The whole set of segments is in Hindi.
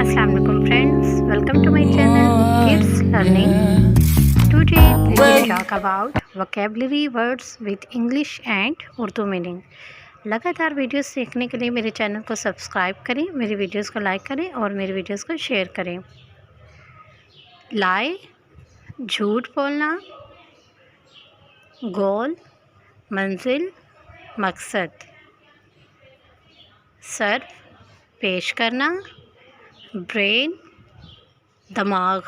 अस्सलाम वालेकुम friends, welcome to my channel kids learning. Today we will talk about vocabulary words with English and Urdu meaning. लगातार वीडियोस देखने के लिए मेरे चैनल को सब्सक्राइब करें, मेरी वीडियोस को लाइक करें और मेरी वीडियोस को शेयर करें। लाई, झूठ बोलना, गोल, मंजिल, मकसद। सर्व, पेश करना, ब्रेन, दिमाग।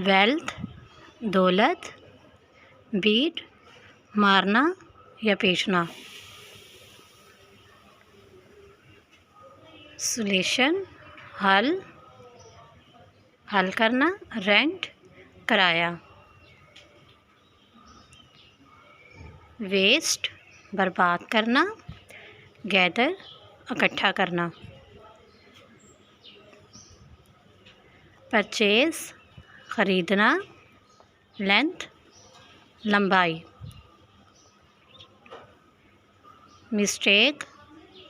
वेल्थ, दौलत। बीट, मारना या पीटना। सोल्यूशन, हल, हल करना। रेंट, किराया। वेस्ट, बर्बाद करना। गैदर, इकट्ठा करना। परचेज, ख़रीदना। लेंथ, लंबाई। मिस्टेक,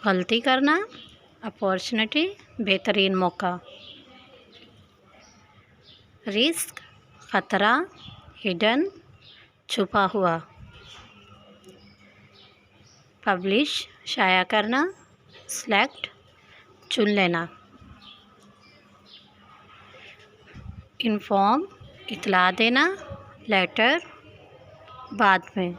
गलती करना। अपॉर्चुनिटी, बेहतरीन मौका। रिस्क, ख़तरा। हिडन, छुपा हुआ। पब्लिश, शाया करना। सेलेक्ट, चुन लेना। इन्फॉर्म, इतला देना। लेटर, बाद में।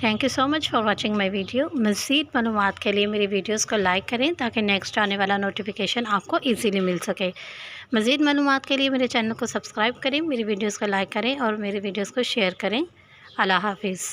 Thank you so much for watching my video. मज़ीद मालूमात के लिए मेरी वीडियोस को लाइक करें ताकि नेक्स्ट आने वाला नोटिफिकेशन आपको इजीली मिल सके। मज़ीद मालूमात के लिए मेरे चैनल को सब्सक्राइब करें, मेरी वीडियोस को लाइक करें और मेरी वीडियोस को शेयर करें। अल्लाह हाफिज़।